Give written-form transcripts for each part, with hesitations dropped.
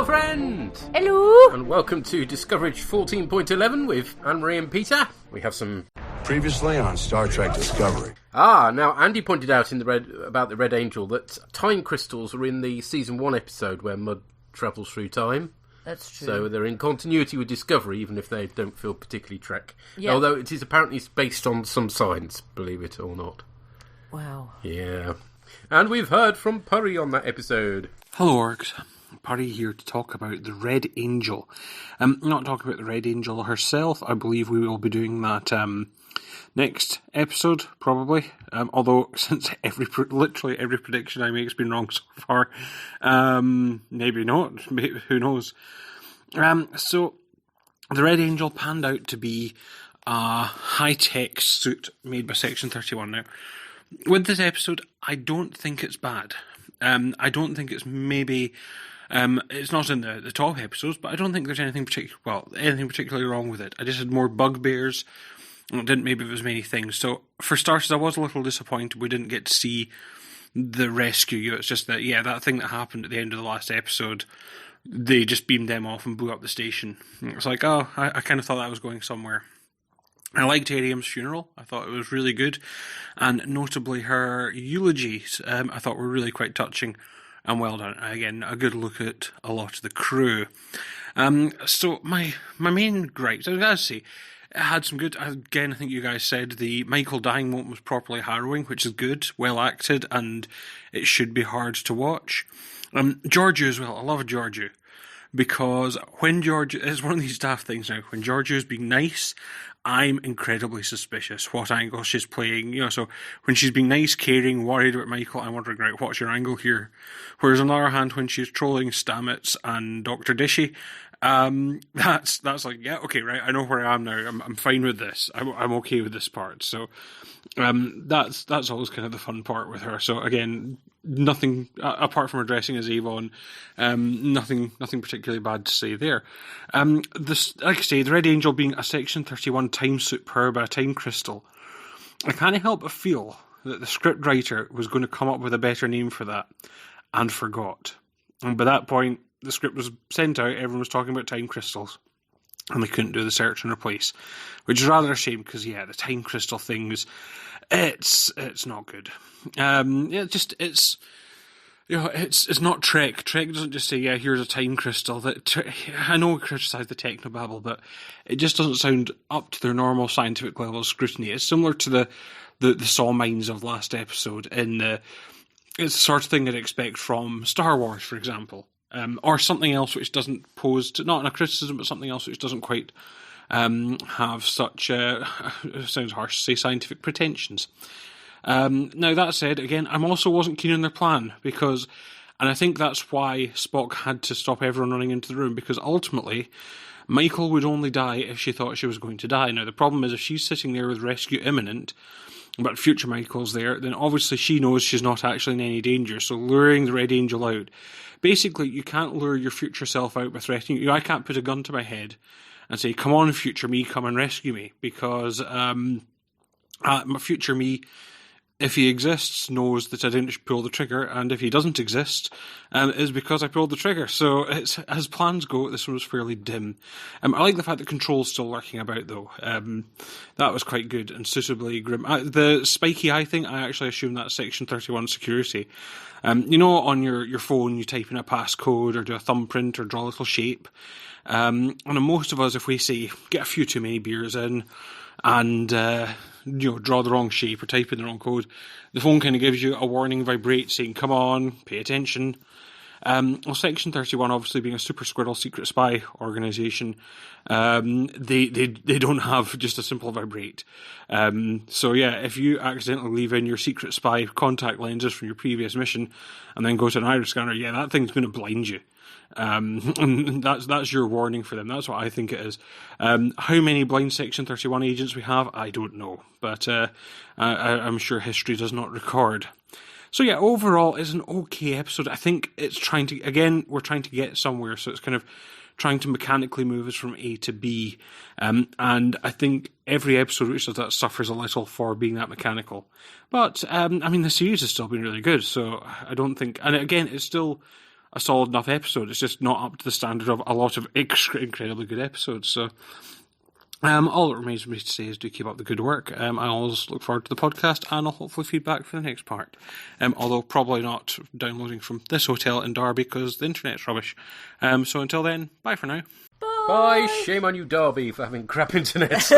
Hello, friend! Hello! And welcome to Discoverage 14.11 with Anne-Marie and Peter. We have some... Previously on Star Trek Discovery. Now Andy pointed out about the Red Angel that time crystals are in the Season 1 episode where Mudd travels through time. That's true. So they're in continuity with Discovery, even if they don't feel particularly Trek. Yeah. Although it is apparently based on some science, believe it or not. Wow. Yeah. And we've heard from Purry on that episode. Hello, Orcs. Purry here to talk about the Red Angel. Not talking about the Red Angel herself. I believe we will be doing that next episode, probably. Although, since literally every prediction I make has been wrong so far, maybe not. Who knows? So, the Red Angel panned out to be a high-tech suit made by Section 31. Now, with this episode, I don't think it's bad. I don't think it's maybe... it's not in the top episodes, but I don't think there's anything particularly wrong with it. I just had more bugbears. It didn't maybe have as many things. So, for starters, I was a little disappointed we didn't get to see the rescue. It's just that, that thing that happened at the end of the last episode, they just beamed them off and blew up the station. It's like, I kind of thought that was going somewhere. I liked Ariam's funeral. I thought it was really good. And notably her eulogies, I thought were really quite touching and well done. Again, a good look at a lot of the crew. So my main gripes, I was going to say, it had some good, again, I think you guys said the Michael dying moment was properly harrowing, which is good, well acted, and it should be hard to watch. Georgiou as well. I love Georgiou. Because when Georgiou, it's one of these daft things now, when Georgiou is being nice, I'm incredibly suspicious what angle she's playing. So when she's being nice, caring, worried about Michael, I'm wondering, right, what's your angle here? Whereas on the other hand, when she's trolling Stamets and Dr. Dishy, that's like, yeah, okay, right, I know where I am now. I'm fine with this. I'm okay with this part. So that's always kind of the fun part with her. So again, nothing apart from her dressing as Avon, nothing particularly bad to say there. Like I say, the Red Angel being a Section 31 time suit powered by a time crystal, I can't help but feel that the script writer was going to come up with a better name for that and forgot. And by that point, the script was sent out, everyone was talking about time crystals, and they couldn't do the search and replace, which is rather a shame because, the time crystal things, it's not good. It's not Trek. Trek doesn't just say, here's a time crystal. I know we criticise the technobabble, but it just doesn't sound up to their normal scientific level of scrutiny. It's similar to the saw mines of last episode. It's the sort of thing I'd expect from Star Wars, for example. Or something else which doesn't pose, not a criticism, but something else which doesn't quite have such, it sounds harsh to say, scientific pretensions. Now, that said, again, I also wasn't keen on their plan, and I think that's why Spock had to stop everyone running into the room, because ultimately, Michael would only die if she thought she was going to die. Now, the problem is, if she's sitting there with rescue imminent, but future Michael's there, then obviously she knows she's not actually in any danger, so luring the Red Angel out. Basically, you can't lure your future self out by threatening. I can't put a gun to my head and say, come on, future me, come and rescue me, because my future me, if he exists, knows that I didn't pull the trigger, and if he doesn't exist, is because I pulled the trigger. So, as plans go, this one was fairly dim. I like the fact that Control's still lurking about, though. That was quite good and suitably grim. The spiky eye thing, I actually assume that's Section 31 security. On your phone, you type in a passcode, or do a thumbprint, or draw a little shape. And most of us, if we say, get a few too many beers in, and draw the wrong shape or type in the wrong code, the phone kind of gives you a warning vibrate saying, come on, pay attention. Section 31 obviously being a super squirrel secret spy organisation, they don't have just a simple vibrate. If you accidentally leave in your secret spy contact lenses from your previous mission and then go to an iris scanner, that thing's going to blind you. And that's your warning for them. That's what I think it is. How many blind Section 31 agents we have, I don't know, but I'm sure history does not record. So overall, it's an okay episode. I think it's we're trying to get somewhere, so it's kind of trying to mechanically move us from A to B. And I think every episode which does that suffers a little for being that mechanical. But, the series has still been really good, so I don't think... And again, it's still a solid enough episode. It's just not up to the standard of a lot of incredibly good episodes. So, all that remains for me to say is do keep up the good work. I always look forward to the podcast, and I'll hopefully feedback for the next part. Although probably not downloading from this hotel in Derby because the internet's rubbish. So until then, bye for now. Bye. Shame on you, Derby, for having crap internet.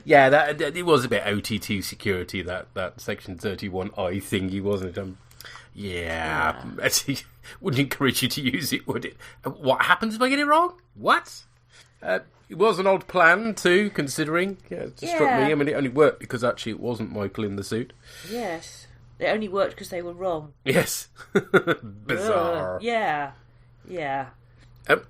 Yeah, that it was a bit OTT security, that Section 31I thingy, wasn't it? Yeah. Wouldn't encourage you to use it, would it? What happens if I get it wrong? What? It was an odd plan too, considering. Yeah, it just struck me. I mean, it only worked because actually it wasn't Michael in the suit. Yes. It only worked because they were wrong. Yes. Bizarre. Yeah.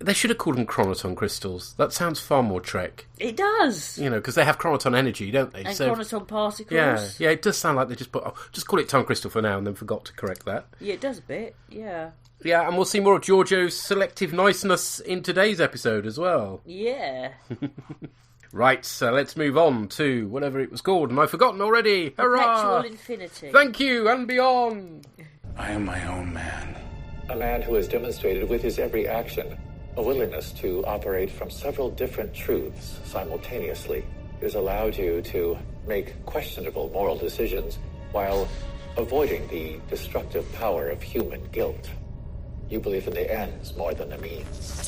They should have called them chronoton crystals. That sounds far more Trek. It does. You know, because they have chronoton energy, don't they? And chronoton particles. Yeah, it does sound like they just just call it time crystal for now and then forgot to correct that. Yeah, it does a bit, yeah. Yeah, and we'll see more of Giorgio's selective niceness in today's episode as well. Yeah. Right, so let's move on to whatever it was called, and I've forgotten already. Hurrah! Perpetual Infinity. Thank you, and beyond. I am my own man. A man who has demonstrated with his every action a willingness to operate from several different truths simultaneously. It has allowed you to make questionable moral decisions while avoiding the destructive power of human guilt. You believe in the ends more than the means.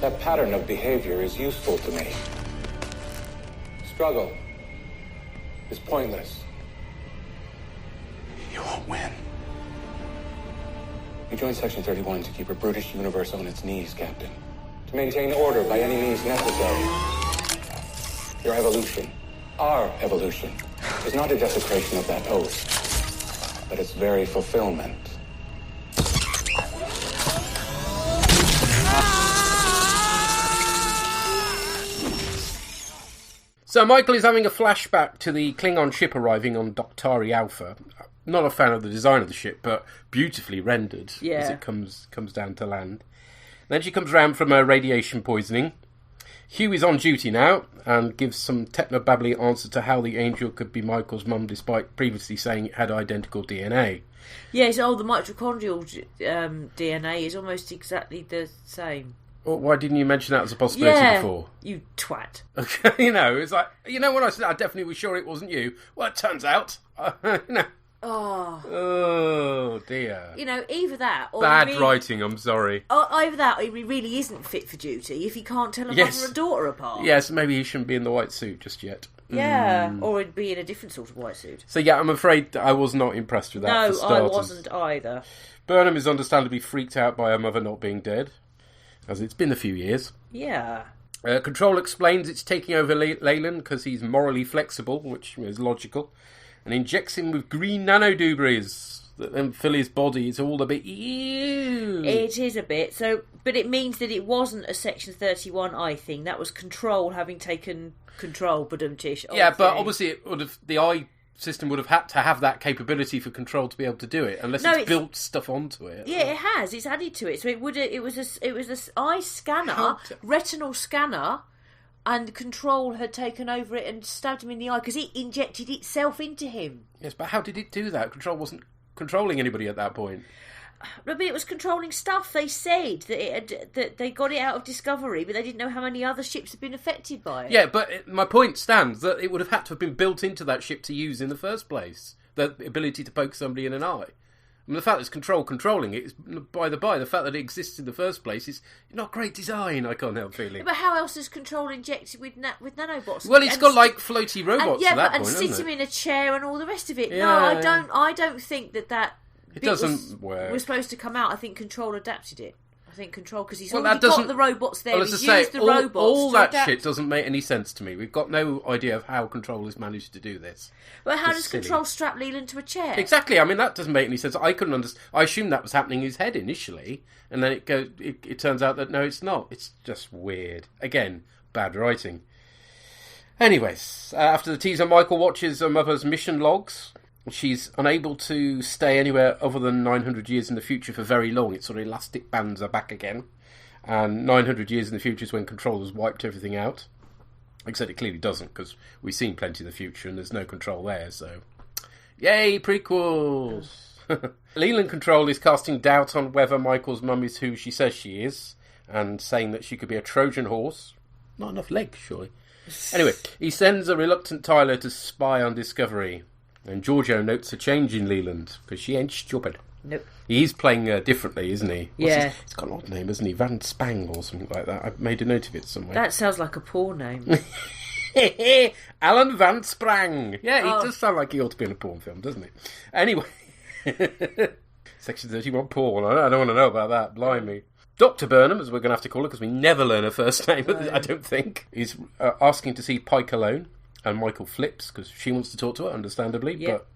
That pattern of behavior is useful to me. Struggle is pointless. You won't win. You joined Section 31 to keep a brutish universe on its knees, Captain. To maintain order by any means necessary. Your evolution, our evolution, is not a desecration of that oath, but its very fulfillment. So Michael is having a flashback to the Klingon ship arriving on Doctari Alpha. Not a fan of the design of the ship, but beautifully rendered as it comes down to land. Then she comes round from her radiation poisoning. Hugh is on duty now and gives some techno-babbly answer to how the angel could be Michael's mum despite previously saying it had identical DNA. Yes, the mitochondrial DNA is almost exactly the same. Well, why didn't you mention that as a possibility before? You twat. Okay, it's like, when I said I definitely was sure it wasn't you. Well, it turns out, Oh dear. Either that or bad writing, I'm sorry. Either that or he really isn't fit for duty if he can't tell a mother and daughter apart. Yes, maybe he shouldn't be in the white suit just yet. Yeah, or he'd be in a different sort of white suit. So yeah, I'm afraid I was not impressed with that. No, for starters. I wasn't either. Burnham is understandably freaked out by her mother not being dead, as it's been a few years. Yeah. Control explains it's taking over Leyland because he's morally flexible, which is logical, and injects him with green nanodubris that then fill his body. It's all a bit ew. It is a bit. But it means that it wasn't a Section 31I thing. That was Control having taken control, badum-tish. Yeah, but obviously it would have, the eye system would have had to have that capability for Control to be able to do it, unless it's built stuff onto it. Yeah, it has. It's added to it. So it was a eye scanner, retinal scanner, and Control had taken over it and stabbed him in the eye because it injected itself into him. Yes, but how did it do that? Control wasn't controlling anybody at that point. But it was controlling stuff. They said that they got it out of Discovery, but they didn't know how many other ships had been affected by it. Yeah, but my point stands that it would have had to have been built into that ship to use in the first place. The ability to poke somebody in an eye. I mean, the fact that it's controlling it is, by the by, the fact that it exists in the first place is not great design, I can't help feeling. But how else is Control injected with nanobots? Well, it's got like floaty robots at that point, and sit him in a chair and all the rest of it. Yeah. No, I don't think that it doesn't work. Was supposed to come out. I think Control adapted it. I think Control, because he's already got the robots there. He's used the robots. All that shit doesn't make any sense to me. We've got no idea of how Control has managed to do this. Well, how does Control strap Leland to a chair? Exactly. I mean, that doesn't make any sense. I couldn't understand. I assumed that was happening in his head initially, and then it turns out that no, it's not. It's just weird. Again, bad writing. Anyways, after the teaser, Michael watches her mother's mission logs. She's unable to stay anywhere other than 900 years in the future for very long. It sort of elastic bands her back again. And 900 years in the future is when Control has wiped everything out. Except it clearly doesn't, because we've seen plenty of the future and there's no Control there, so Yay, prequels! Leland Control is casting doubt on whether Michael's mum is who she says she is, and saying that she could be a Trojan horse. Not enough legs, surely. Anyway, he sends a reluctant Tyler to spy on Discovery, and Giorgio notes a change in Leland, because she ain't stupid. Nope. He's playing differently, isn't he? Yeah. He's got an odd name, isn't he? Van Spang or something like that. I've made a note of it somewhere. That sounds like a porn name. Alan Van Sprang. Yeah, he does sound like he ought to be in a porn film, doesn't he? Anyway. Section 31 porn. I don't want to know about that. Blimey. Dr. Burnham, as we're going to have to call her, because we never learn her first name, I don't think, is asking to see Pike alone. And Michael flips, because she wants to talk to her, understandably. Yep. But,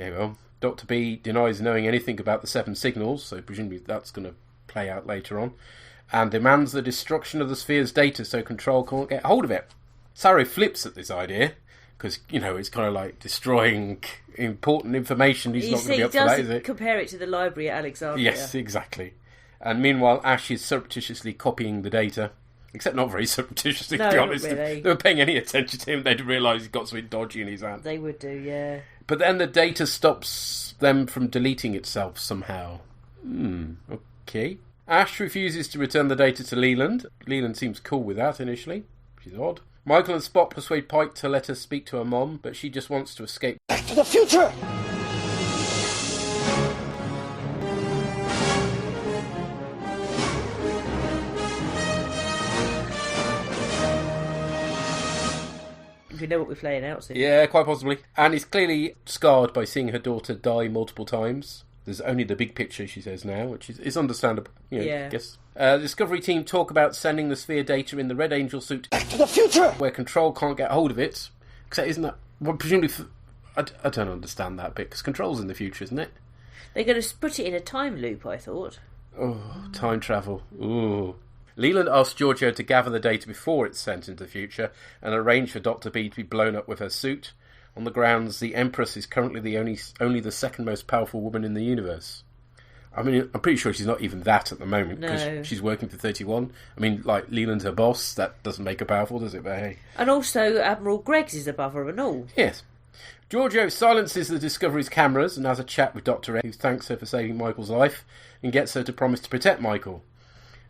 yeah, well, Dr. B denies knowing anything about the 7 signals, so presumably that's going to play out later on. And demands the destruction of the sphere's data so Control can't get hold of it. Saru flips at this idea, because, it's kind of like destroying important information. He's not going to be up for that, is it? Compare it to the library at Alexandria. Yes, exactly. And meanwhile, Ash is surreptitiously copying the data. Except not very surreptitiously, to be honest. Not really. If they were paying any attention to him, they'd realise he's got something dodgy in his hand. They would do, yeah. But then the data stops them from deleting itself somehow. Okay. Ash refuses to return the data to Leland. Leland seems cool with that initially, which is odd. Michael and Spock persuade Pike to let her speak to her mom, but she just wants to escape. Back to the future! We know what we're playing out soon. Yeah, quite possibly. And is clearly scarred by seeing her daughter die multiple times. There's only the big picture, she says now, which is understandable. I guess. The Discovery team talk about sending the sphere data in the Red Angel suit Back to the future! where Control can't get hold of it. Because isn't that... Well, presumably... I don't understand that bit, because Control's in the future, isn't it? They're going to put it in a time loop, I thought. Oh, time travel. Ooh. Leland asks Giorgio to gather the data before it's sent into the future and arrange for Dr. B to be blown up with her suit on the grounds the Empress is currently the only the second most powerful woman in the universe. I mean, I'm pretty sure she's not even that at the moment because she's working for 31. I mean, like, Leland's her boss. That doesn't make her powerful, does it? But hey. And also, Admiral Greggs is above her and all. Yes. Giorgio silences the Discovery's cameras and has a chat with Dr. A, who thanks her for saving Michael's life and gets her to promise to protect Michael.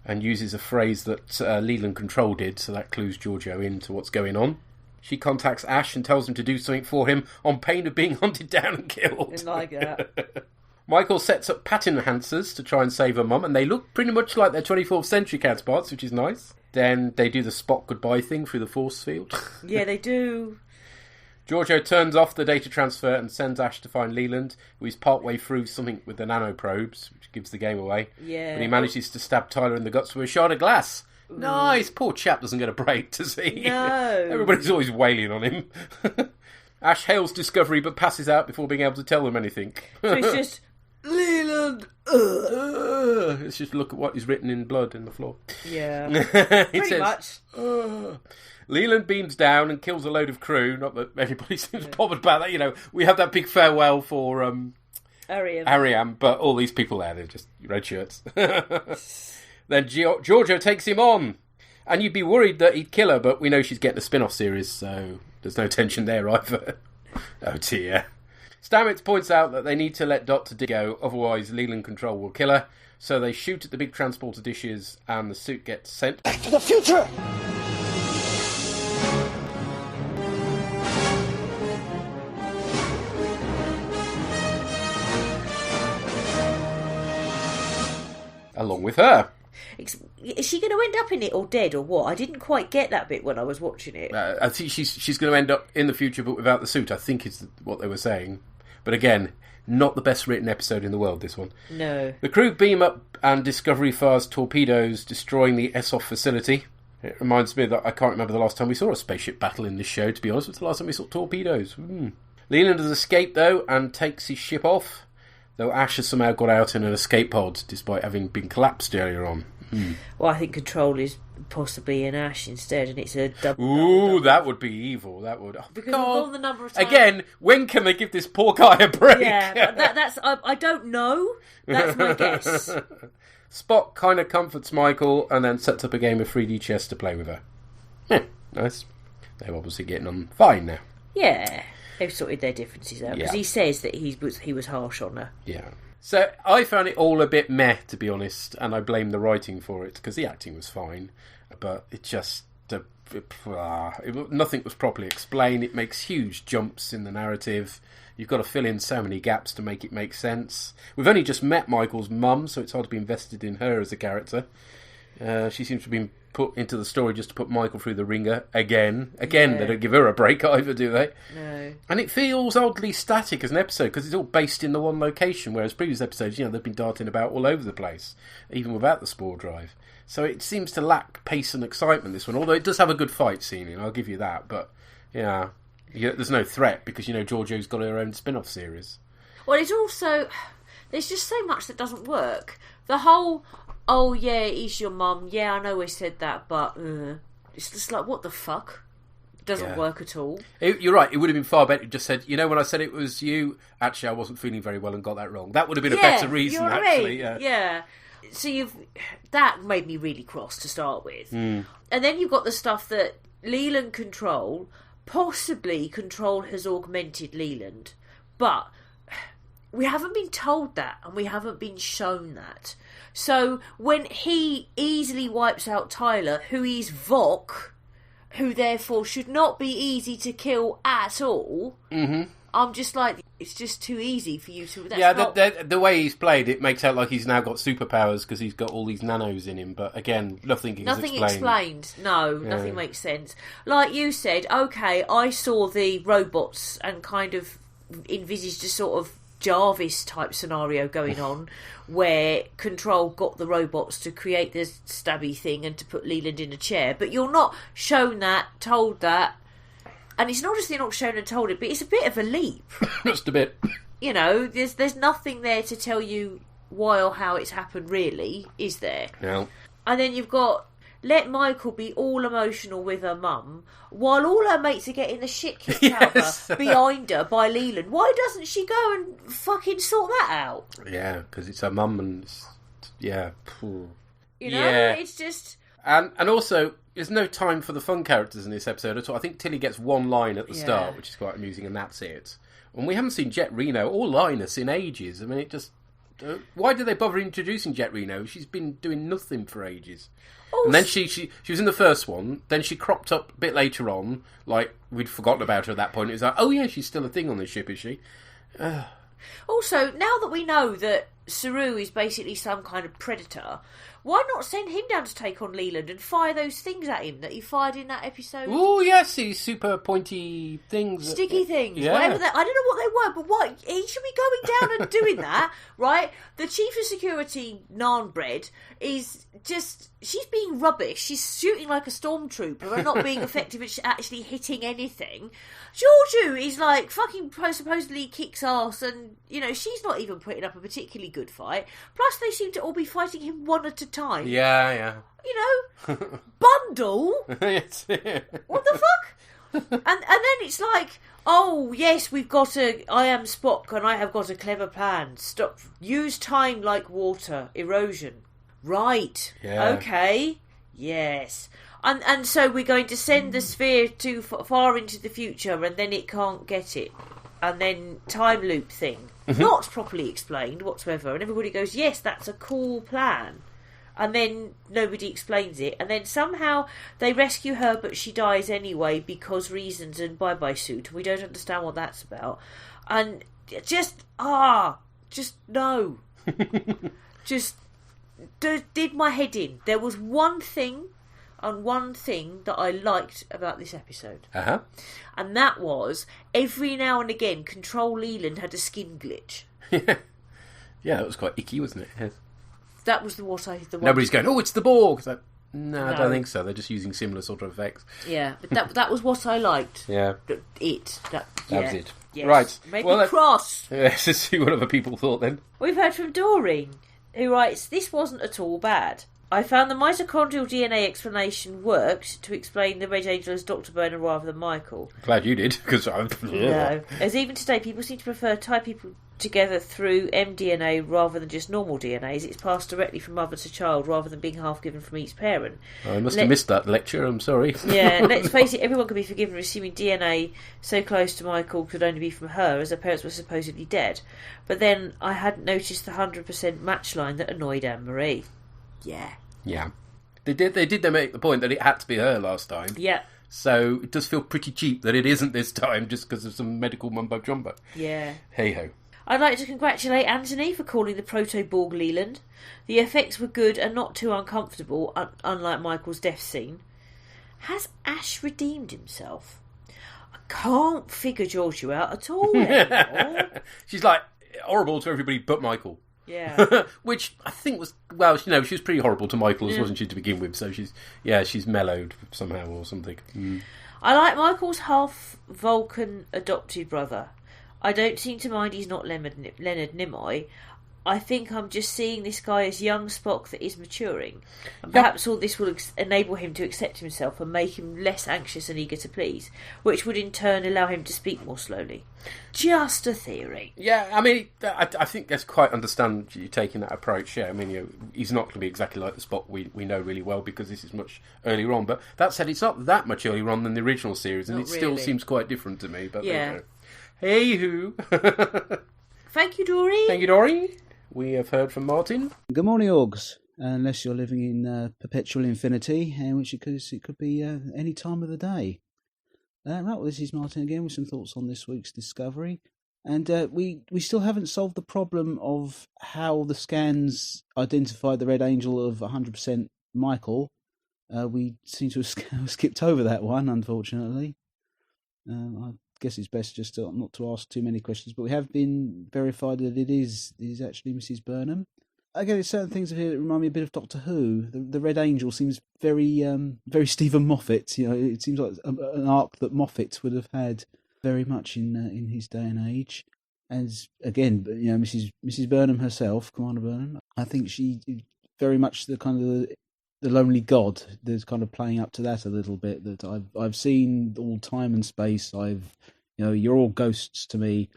And uses a phrase that Leland Control did, so that clues Giorgio into what's going on. She contacts Ash and tells him to do something for him on pain of being hunted down and killed. Didn't like that. Michael sets up pat enhancers to try and save her mum, and they look pretty much like their 24th century counterparts, which is nice. Then they do the Spock goodbye thing through the force field. Yeah, they do. Giorgio turns off the data transfer and sends Ash to find Leland, who is partway through something with the nanoprobes, which gives the game away. Yeah. But he manages to stab Tyler in the guts with a shard of glass. Ooh. Nice! Poor chap doesn't get a break, does he? No. Everybody's always wailing on him. Ash hails Discovery but passes out before being able to tell them anything. So it's just, Leland! Let's just look at what is written in blood in the floor. Yeah. Pretty much. Leland beams down and kills a load of crew. Not that everybody seems bothered about that. We have that big farewell for Ariam, but all these people there, they're just red shirts. Then Giorgio takes him on. And you'd be worried that he'd kill her, but we know she's getting a spin-off series, so there's no tension there either. Oh dear. Stamets points out that they need to let Dr. D go, otherwise Leland Control will kill her. So they shoot at the big transporter dishes and the suit gets sent back to the future! along with her. Is she going to end up in it or dead or what? I didn't quite get that bit when I was watching it. I think she's going to end up in the future but without the suit, I think is what they were saying. But again, not the best written episode in the world, this one. No. The crew beam up and Discovery fires torpedoes, destroying the ESOF facility. It reminds me that I can't remember the last time we saw a spaceship battle in this show, to be honest. It's the last time we saw torpedoes. Leland has escaped, though, and takes his ship off, though Ash has somehow got out in an escape pod, despite having been collapsed earlier on. Well, I think Control is possibly an Ash instead, and it's a double. Ooh, that would be evil. That would. Oh, because of all the number of times. Again, when can they give this poor guy a break? Yeah, but that's. I don't know. That's my guess. Spock kind of comforts Michael and then sets up a game of 3D chess to play with her. Nice. They're obviously getting on fine now. Yeah. They've sorted their differences out because Yeah. he says that he was harsh on her. Yeah. So I found it all a bit meh, to be honest, and I blame the writing for it because the acting was fine, but it just nothing was properly explained. It makes huge jumps in the narrative. You've got to fill in so many gaps to make it make sense. We've only just met Michael's mum, so it's hard to be invested in her as a character. She seems to have been put into the story just to put Michael through the ringer again. They don't give her a break either, do they? No. And it feels oddly static as an episode because it's all based in the one location, whereas previous episodes, they've been darting about all over the place, even without the spore drive. So it seems to lack pace and excitement, this one, although it does have a good fight scene, and I'll give you that. But, there's no threat because, Giorgio's got her own spin-off series. Well, it's also... There's just so much that doesn't work. The whole, oh, yeah, it is your mum. Yeah, I know I said that, but... It's just like, what the fuck? It doesn't work at all. You're right, it would have been far better if you just said, when I said it was you, actually I wasn't feeling very well and got that wrong. That would have been a better reason, actually. Yeah. So that made me really cross to start with. And then you've got the stuff that Leland possibly Control has augmented Leland, but we haven't been told that and we haven't been shown that. So when he easily wipes out Tyler, who is Vok, who therefore should not be easy to kill at all, I'm just like, it's just too easy for you to... The way he's played, it makes out like he's now got superpowers because he's got all these nanos in him. But again, nothing explained. No, nothing makes sense. Like you said, okay, I saw the robots and kind of envisaged a sort of Jarvis-type scenario going on where Control got the robots to create this stabby thing and to put Leland in a chair. But you're not shown that, told that. And it's not just they're not shown and told it, but it's a bit of a leap. Just a bit. There's nothing there to tell you why or how it's happened, really, is there? No. And then you've got, let Michael be all emotional with her mum, while all her mates are getting the shit kicked out of her behind her by Leland. Why doesn't she go and fucking sort that out? Yeah, because it's her mum and... It's just... And also, there's no time for the fun characters in this episode at all. I think Tilly gets one line at the start, which is quite amusing, and that's it. And we haven't seen Jet Reno or Linus in ages. I mean, it just... why did they bother introducing Jet Reno? She's been doing nothing for ages. And then she was in the first one, then she cropped up a bit later on, like, we'd forgotten about her at that point. It was like, oh yeah, she's still a thing on this ship, is she? Also, now that we know that Saru is basically some kind of predator, why not send him down to take on Leland and fire those things at him that he fired in that episode? Oh, yes, these super pointy things. Sticky things. Yeah. Whatever I don't know what they were, but what? He should be going down and doing that, right? The chief of security, Narnbread, is just... She's being rubbish. She's shooting like a stormtrooper and not being effective at actually hitting anything. Giorgio is like fucking supposedly kicks ass and, she's not even putting up a particularly good fight. Plus, they seem to all be fighting him one at a time. Yeah. Bundle? Yes. What the fuck? And then it's like, oh, yes, I am Spock and I have got a clever plan. Use time like water, erosion. Right. Yeah. Okay. Yes. And so we're going to send the sphere too far into the future and then it can't get it. And then time loop thing. Not properly explained whatsoever. And everybody goes, yes, that's a cool plan. And then nobody explains it. And then somehow they rescue her, but she dies anyway because reasons and bye-bye suit. We don't understand what that's about. And just no. Just did my head in. There was one thing that I liked about this episode. Uh-huh. And that was, every now and again, Control Leland had a skin glitch. Yeah, that was quite icky, wasn't it? Yes. That was Nobody's going, oh, it's the Borg. It's like, no, I don't think so. They're just using similar sort of effects. Yeah, but that was what I liked. Yeah. That was it. Yes. Right. Made me cross. Let's see what other people thought then. We've heard from Doreen, who writes, this wasn't at all bad. I found the mitochondrial DNA explanation worked to explain the Red Angel as Dr. Burnham rather than Michael. Glad you did, because No. As even today, people seem to prefer tie people together through mDNA rather than just normal DNA, as it's passed directly from mother to child rather than being half given from each parent. I must have missed that lecture, I'm sorry. Yeah, let's face it, everyone could be forgiven for assuming DNA so close to Michael could only be from her, as her parents were supposedly dead. But then I hadn't noticed the 100% match line that annoyed Anne-Marie. Yeah. Yeah. They did make the point that it had to be her last time. Yeah. So it does feel pretty cheap that it isn't this time just because of some medical mumbo-jumbo. Yeah. Hey-ho. I'd like to congratulate Anthony for calling the Proto-Borg Leland. The effects were good and not too uncomfortable, unlike Michael's death scene. Has Ash redeemed himself? I can't figure Giorgio out at all anymore. She's like horrible to everybody but Michael. Yeah. Which I think was, well, she was pretty horrible to Michael, wasn't she, to begin with? So she's mellowed somehow or something. Mm. I like Michael's half Vulcan adopted brother. I don't seem to mind he's not Leonard Nimoy. I think I'm just seeing this guy as young Spock that is maturing. And perhaps all this will enable him to accept himself and make him less anxious and eager to please, which would in turn allow him to speak more slowly. Just a theory. Yeah, I mean, I think that's quite understand you taking that approach. Yeah, I mean, he's not going to be exactly like the Spock we know really well because this is much earlier on. But that said, it's not that much earlier on than the original series, and Not it still really. seems quite different to me. But Yeah. Hey-hoo. Thank you, Dory. Thank you, Dory. We have heard from Martin. Good morning, Orgs. Unless you're living in Perpetual Infinity, in which it could be any time of the day. Right, well, this is Martin again with some thoughts on this week's discovery. And we still haven't solved the problem of how the scans identified the Red Angel of 100% Michael. We seem to have skipped over that one, unfortunately. I guess it's best just not to ask too many questions, but we have been verified that it is actually Mrs. Burnham. Again, there's certain things here that remind me a bit of Doctor Who. The Red Angel seems very Stephen Moffat. You know, it seems like an arc that Moffat would have had very much in his day and age. And again, you know, Mrs. Burnham herself, Commander Burnham, I think she very much the kind of the lonely god. There's kind of playing up to that a little bit. That I've seen all time and space. You're all ghosts to me,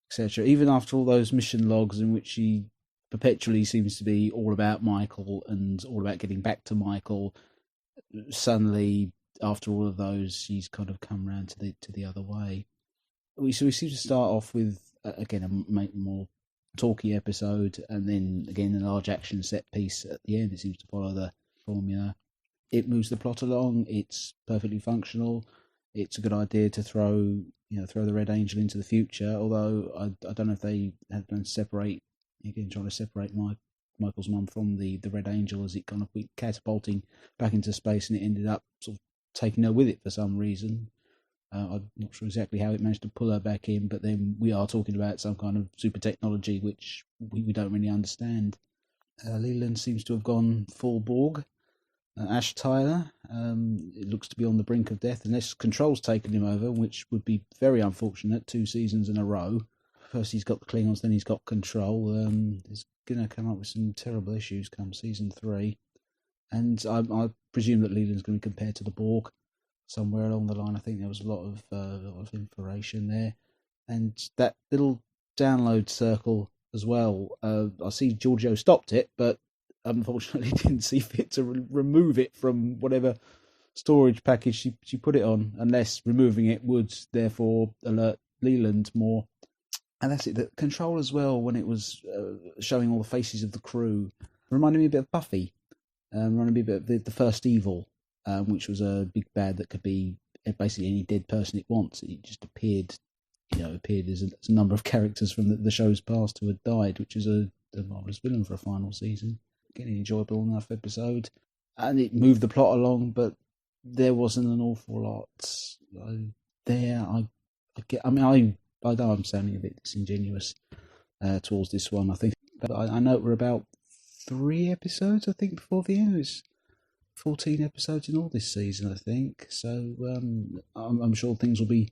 etc. Even after all those mission logs in which she perpetually seems to be all about Michael and all about getting back to Michael, suddenly after all of those, she's kind of come round to the other way. We seem to start off with again a more talky episode, and then again a large action set piece at the end. It seems to follow the formula. It moves the plot along. It's perfectly functional. It's a good idea to throw the Red Angel into the future. Although I don't know if they have been trying to separate Michael's mum from the Red Angel as it kind of went catapulting back into space, and it ended up sort of taking her with it for some reason. I'm not sure exactly how it managed to pull her back in, but then we are talking about some kind of super technology which we don't really understand. Leland seems to have gone full Borg. Ash Tyler, it looks to be on the brink of death unless Control's taken him over, which would be very unfortunate 2 seasons in a row. First he's got the Klingons, then he's got Control. He's going to come up with some terrible issues come season 3. And I presume that Leland's going to be compared to the Borg somewhere along the line. I think there was a lot of information there. And that little download circle as well, I see Giorgio stopped it, but unfortunately didn't see fit to remove it from whatever storage package she put it on, unless removing it would therefore alert Leland more. And that's it. The Control as well, when it was showing all the faces of the crew, reminded me a bit of Buffy. Reminded me a bit of the First Evil, which was a big bad that could be basically any dead person it wants. It just appeared as a number of characters from the show's past who had died, which is a marvellous villain for a final season. Getting an enjoyable enough episode, and it moved the plot along, but there wasn't an awful lot there. I know I'm sounding a bit disingenuous towards this one, I think, but I know we're about 3 episodes, I think, before the end. There's 14 episodes in all this season, I think, so I'm sure things will be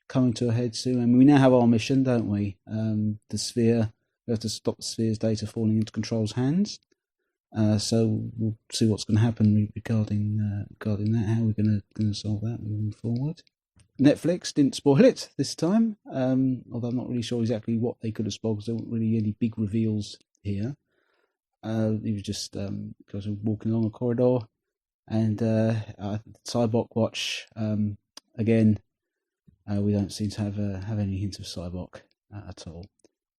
coming to a head soon. I mean, we now have our mission, don't we? The sphere, we have to stop the sphere's data falling into Control's hands. So we'll see what's going to happen regarding that. How we're going to solve that moving forward. Netflix didn't spoil it this time, although I'm not really sure exactly what they could have spoiled because there weren't really any big reveals here. He was just walking along a corridor, and Cybok watch again. We don't seem to have any hint of Cybok at all.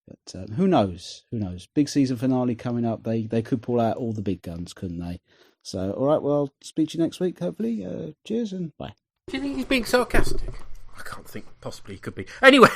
But who knows? Who knows? Big season finale coming up. They could pull out all the big guns, couldn't they? So, all right. Well, I'll speak to you next week. Hopefully. Cheers and bye. Do you think he's being sarcastic? I can't think. Possibly he could be. Anyway.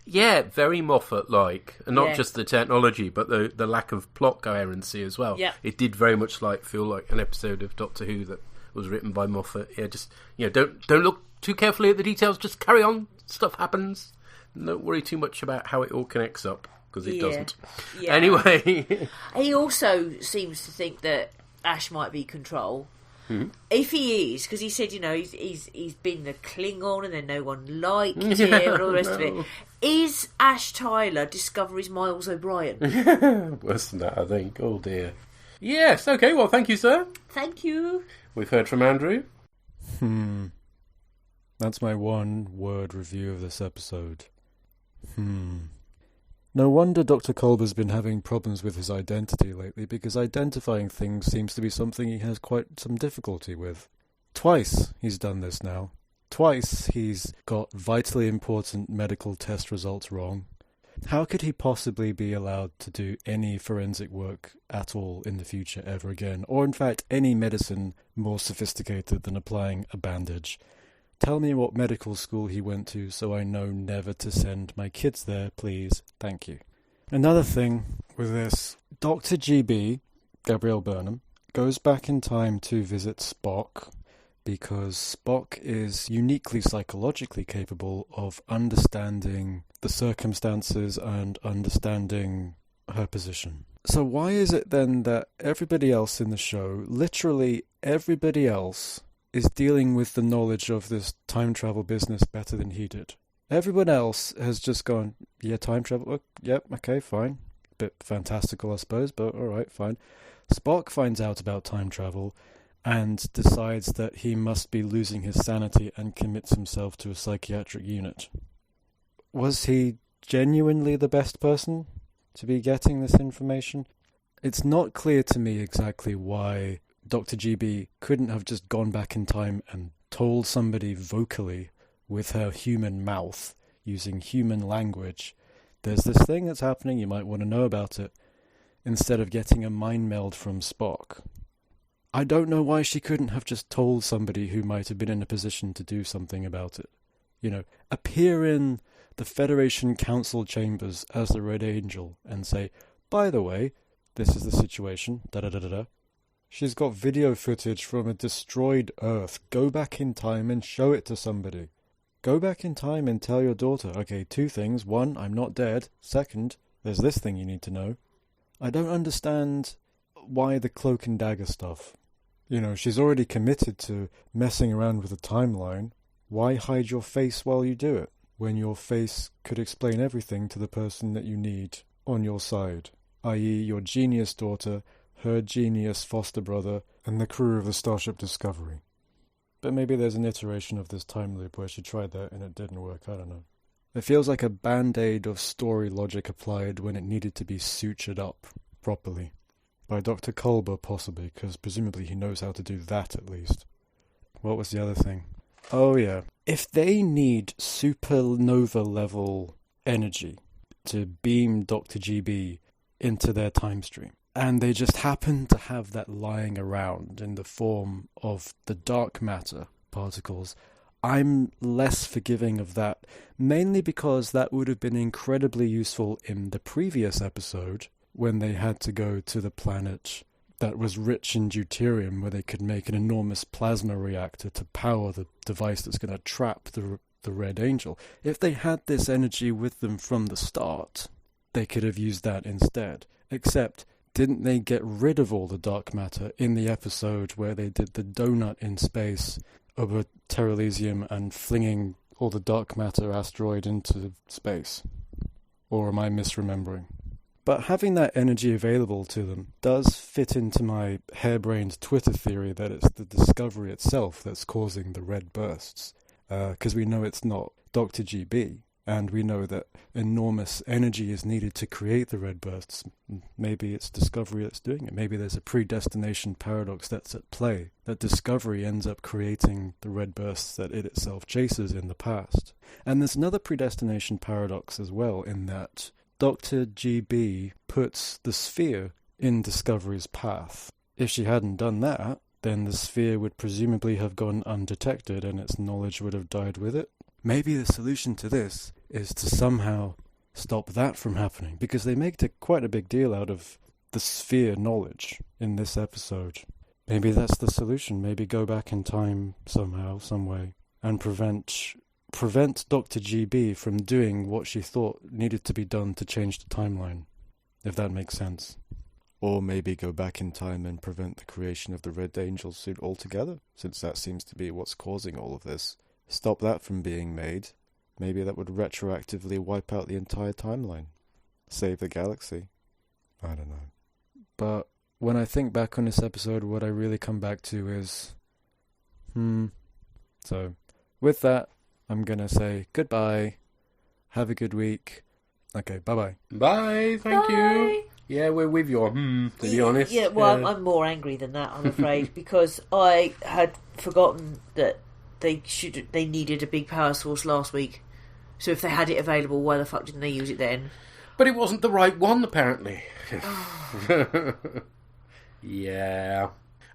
Yeah, very Moffat-like. And not just the technology, but the lack of plot coherency as well. Yeah. It did very much feel like an episode of Doctor Who that was written by Moffat. Yeah, just, don't look too carefully at the details. Just carry on. Stuff happens. Don't worry too much about how it all connects up, because it doesn't. Yeah. Anyway. He also seems to think that Ash might be Control. Mm-hmm. If he is, because he said, he's been the Klingon and then no one liked him and all the rest of it. Is Ash Tyler Discovery's Miles O'Brien? Worse than that, I think. Oh dear. Yes, okay, well, thank you, sir. Thank you. We've heard from Andrew. That's my one-word review of this episode. No wonder Dr. Culber's been having problems with his identity lately, because identifying things seems to be something he has quite some difficulty with. Twice he's done this now. Twice he's got vitally important medical test results wrong. How could he possibly be allowed to do any forensic work at all in the future ever again? Or in fact, any medicine more sophisticated than applying a bandage? Tell me what medical school he went to so I know never to send my kids there, please. Thank you. Another thing with this, Dr. GB, Gabrielle Burnham, goes back in time to visit Spock because Spock is uniquely psychologically capable of understanding the circumstances and understanding her position. So why is it then that everybody else in the show, literally everybody else, is dealing with the knowledge of this time travel business better than he did? Everyone else has just gone, yeah, time travel, yep, okay, fine. Bit fantastical, I suppose, but alright, fine. Spock finds out about time travel and decides that he must be losing his sanity and commits himself to a psychiatric unit. Was he genuinely the best person to be getting this information? It's not clear to me exactly why Dr. GB couldn't have just gone back in time and told somebody vocally with her human mouth, using human language, there's this thing that's happening, you might want to know about it, instead of getting a mind meld from Spock. I don't know why she couldn't have just told somebody who might have been in a position to do something about it. Appear in the Federation Council chambers as the Red Angel and say, by the way, this is the situation, da-da-da-da-da. She's got video footage from a destroyed Earth. Go back in time and show it to somebody. Go back in time and tell your daughter, okay, 2 things. 1, I'm not dead. 2, there's this thing you need to know. I don't understand why the cloak and dagger stuff. She's already committed to messing around with the timeline. Why hide your face while you do it, when your face could explain everything to the person that you need on your side, i.e. your genius daughter, her genius foster brother, and the crew of the Starship Discovery. But maybe there's an iteration of this time loop where she tried that and it didn't work, I don't know. It feels like a band-aid of story logic applied when it needed to be sutured up properly. By Dr. Culber, possibly, because presumably he knows how to do that at least. What was the other thing? Oh yeah. If they need supernova-level energy to beam Dr. GB into their time stream, and they just happen to have that lying around in the form of the dark matter particles, I'm less forgiving of that, mainly because that would have been incredibly useful in the previous episode when they had to go to the planet that was rich in deuterium, where they could make an enormous plasma reactor to power the device that's going to trap the Red Angel. If they had this energy with them from the start, they could have used that instead. Except, didn't they get rid of all the dark matter in the episode where they did the donut in space over Terrelysium and flinging all the dark matter asteroid into space? Or am I misremembering? But having that energy available to them does fit into my harebrained Twitter theory that it's the Discovery itself that's causing the red bursts. Because we know it's not Dr. GB, and we know that enormous energy is needed to create the red bursts. Maybe it's Discovery that's doing it. Maybe there's a predestination paradox that's at play, that Discovery ends up creating the red bursts that it itself chases in the past. And there's another predestination paradox as well, in that Dr. GB puts the sphere in Discovery's path. If she hadn't done that, then the sphere would presumably have gone undetected and its knowledge would have died with it. Maybe the solution to this is to somehow stop that from happening, because they make quite a big deal out of the sphere knowledge in this episode. Maybe that's the solution. Maybe go back in time somehow, some way, and prevent Dr. GB from doing what she thought needed to be done to change the timeline, if that makes sense. Or maybe go back in time and prevent the creation of the Red Angel suit altogether, since that seems to be what's causing all of this. Stop that from being made. Maybe that would retroactively wipe out the entire timeline. Save the galaxy. I don't know. But when I think back on this episode, what I really come back to is... So, with that, I'm going to say goodbye. Have a good week. Okay, bye-bye. Bye, thank you. Yeah, we're with your to be honest. Yeah, well, I'm more angry than that, I'm afraid, because I had forgotten that they needed a big power source last week. So if they had it available, why the fuck didn't they use it then? But it wasn't the right one, apparently. Yeah.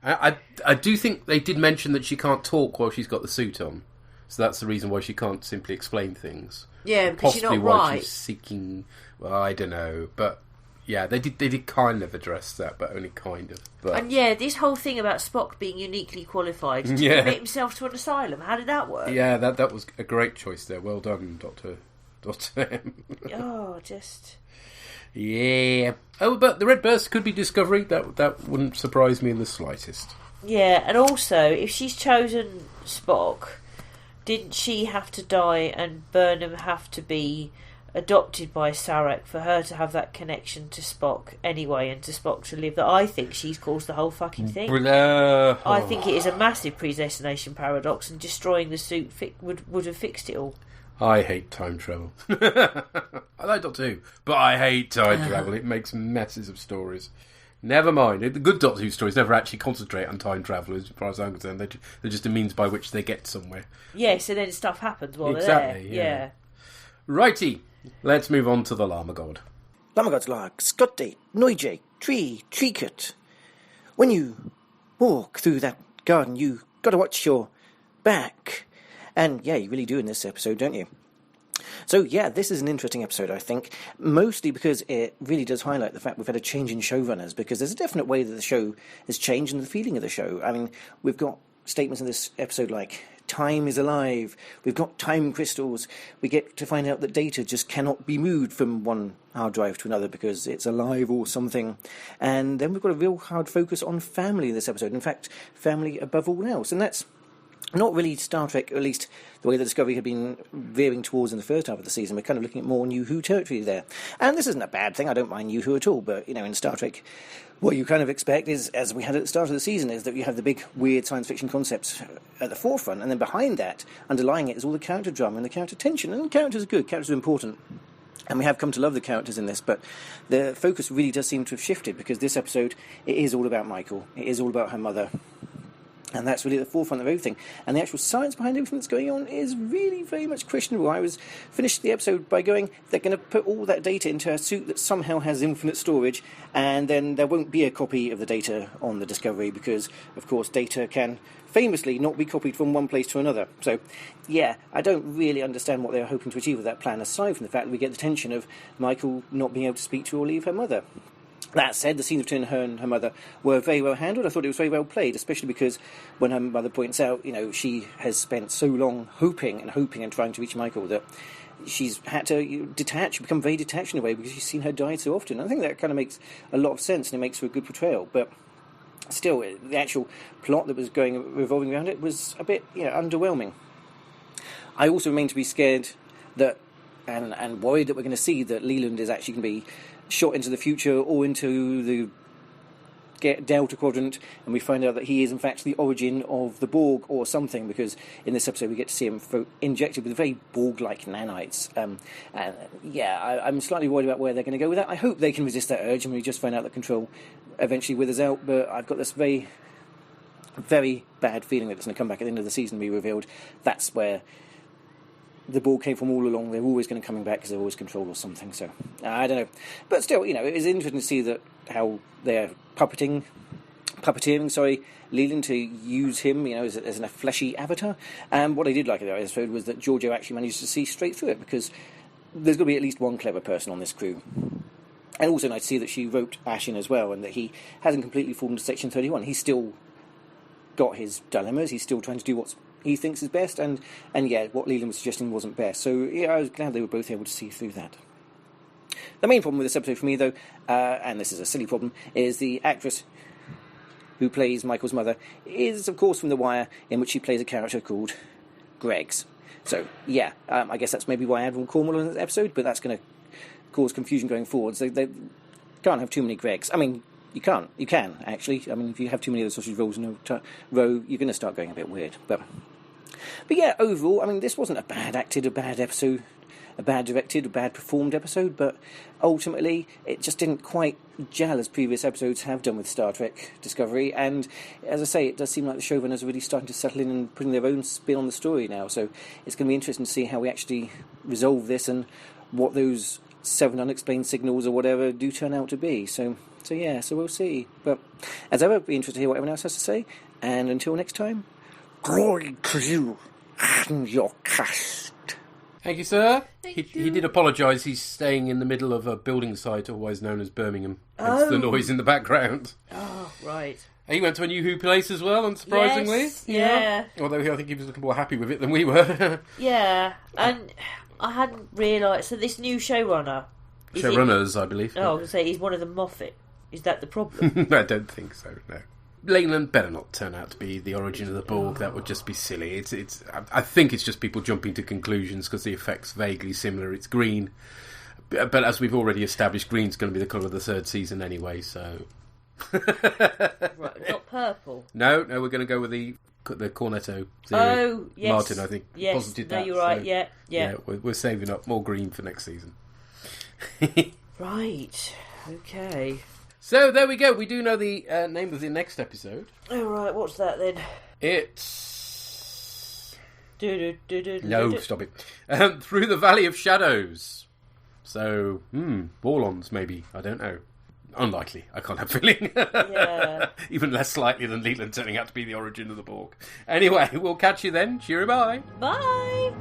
I do think they did mention that she can't talk while she's got the suit on. So that's the reason why she can't simply explain things. Yeah, because possibly you're not why right. she's seeking... Well, I don't know. But, yeah, they did kind of address that, but only kind of. But... And, yeah, this whole thing about Spock being uniquely qualified to commit himself to an asylum, how did that work? Yeah, that was a great choice there. Well done, Dr. M. Oh, just... Yeah. Oh, but the red burst could be Discovery. That wouldn't surprise me in the slightest. Yeah, and also, if she's chosen Spock, didn't she have to die and Burnham have to be adopted by Sarek for her to have that connection to Spock anyway, and to Spock to live? That I think she's caused the whole fucking thing. I think it is a massive predestination paradox, and destroying the suit would have fixed it all. I hate time travel. I like Doctor Who, but I hate time travel. It makes messes of stories. Never mind. The good Doctor Who stories never actually concentrate on time travel, as far as I'm concerned. They're just a means by which they get somewhere. Yeah, so then stuff happens while they're there. Yeah. Righty. Let's move on to the Llama God. Llama God's like Scotty, Noije, Treecut. When you walk through that garden, you got to watch your back. And yeah, you really do in this episode, don't you? So yeah, this is an interesting episode, I think, mostly because it really does highlight the fact we've had a change in showrunners, because there's a definite way that the show has changed and the feeling of the show. I mean, we've got statements in this episode like, time is alive, we've got time crystals, we get to find out that data just cannot be moved from one hard drive to another because it's alive or something. And then we've got a real hard focus on family in this episode, in fact, family above all else, and that's not really Star Trek, or at least the way the Discovery had been veering towards in the first half of the season. We're kind of looking at more New Who territory there. And this isn't a bad thing, I don't mind New Who at all, but, you know, in Star Trek, what you kind of expect is, as we had at the start of the season, is that you have the big, weird science fiction concepts at the forefront, and then behind that, underlying it, is all the character drama and the character tension, and the characters are good, characters are important. And we have come to love the characters in this, but the focus really does seem to have shifted, because this episode, it is all about Michael, it is all about her mother. And that's really at the forefront of everything. And the actual science behind everything that's going on is really very much questionable. I finished the episode by going, they're going to put all that data into a suit that somehow has infinite storage, and then there won't be a copy of the data on the Discovery, because, of course, data can famously not be copied from one place to another. So, yeah, I don't really understand what they were hoping to achieve with that plan, aside from the fact that we get the tension of Michael not being able to speak to or leave her mother. That said, the scenes between her and her mother were very well handled. I thought it was very well played, especially because when her mother points out, you know, she has spent so long hoping and trying to reach Michael that she's had to become very detached in a way, because she's seen her die so often. I think that kind of makes a lot of sense, and it makes for a good portrayal. But still, the actual plot that was revolving around it was a bit, underwhelming. I also remain to be scared that and worried that we're going to see that Leland is actually going to be shot into the future or into the Delta Quadrant, and we find out that he is in fact the origin of the Borg or something, because in this episode we get to see him injected with very Borg-like nanites. I'm slightly worried about where they're going to go with that. I hope they can resist that urge, and we just find out that Control eventually withers out, but I've got this very, very bad feeling that it's going to come back at the end of the season and be revealed that's where the Borg came from all along. They're always going to come back because they're always Control or something, so I don't know. But still, it is interesting to see that how they're puppeteering, Leland to use him, as a fleshy avatar. And what I did like in the episode was that Giorgio actually managed to see straight through it, because there's going to be at least one clever person on this crew. And also nice to see that she wrote Ash in as well, and that he hasn't completely fallen to Section 31. He's still got his dilemmas. He's still trying to do what he thinks is best, and what Leland was suggesting wasn't best. So I was glad they were both able to see through that. The main problem with this episode for me, though, and this is a silly problem, is the actress who plays Michael's mother is, of course, from The Wire, in which she plays a character called Greggs. So, I guess that's maybe why Admiral Cornwall in this episode, but that's going to cause confusion going forwards. They can't have too many Greggs. I mean, you can't. You can, actually. I mean, if you have too many of the sausage rolls in a row, you're going to start going a bit weird. But overall, I mean, this wasn't a bad acted, a bad episode, a bad directed, a bad performed episode, but ultimately it just didn't quite gel as previous episodes have done with Star Trek Discovery, and as I say, it does seem like the showrunners are really starting to settle in and putting their own spin on the story now, so it's going to be interesting to see how we actually resolve this and what those 7 unexplained signals or whatever do turn out to be. So we'll see. But as ever, be interested to hear what everyone else has to say, and until next time, glory to you and your cast. Thank you, sir. He did apologise. He's staying in the middle of a building site, otherwise known as Birmingham. Hence the noise in the background. Oh, right. He went to a new Who place as well, unsurprisingly. Yes, yeah. Although I think he was looking more happy with it than we were. Yeah, and I hadn't realised. So this new showrunner... Showrunners, I believe. Oh, I was going to say, he's one of the Moffat. Is that the problem? I don't think so, no. Leyland better not turn out to be the origin of the Borg. That would just be silly. I think it's just people jumping to conclusions because the effect's vaguely similar. It's green, but as we've already established, green's going to be the colour of the 3rd season anyway. So, right, not purple. No, we're going to go with the Cornetto theory. Oh, yes, Martin, I think, posited that. No, you're right. So, yeah. We're saving up more green for next season. Right. Okay. So there we go. We do know the name of the next episode. All right. What's that then? It's no, stop it. Through the Valley of Shadows. So, Borlons maybe. I don't know. Unlikely. I can't have a feeling. Yeah. Even less likely than Leland turning out to be the origin of the Borg. Anyway, we'll catch you then. Cheerio, bye. Bye.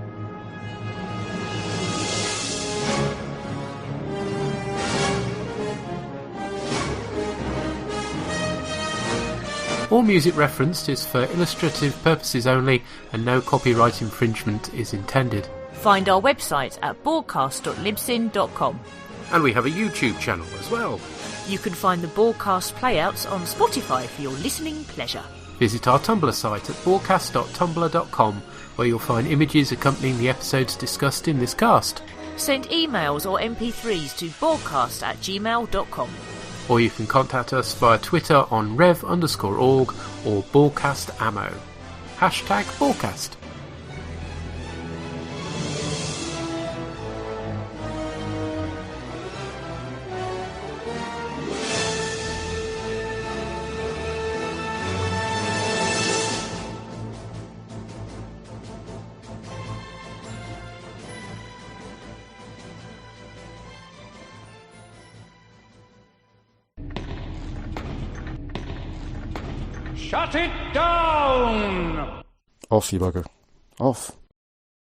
All music referenced is for illustrative purposes only, and no copyright infringement is intended. Find our website at borgcast.libsyn.com. And we have a YouTube channel as well. You can find the Borgcast playouts on Spotify for your listening pleasure. Visit our Tumblr site at borgcast.tumblr.com, where you'll find images accompanying the episodes discussed in this cast. Send emails or MP3s to borgcast@gmail.com. Or you can contact us via Twitter on rev_org or borgcastammo. #Borgcast. Shut it down! Off, you bugger. Off.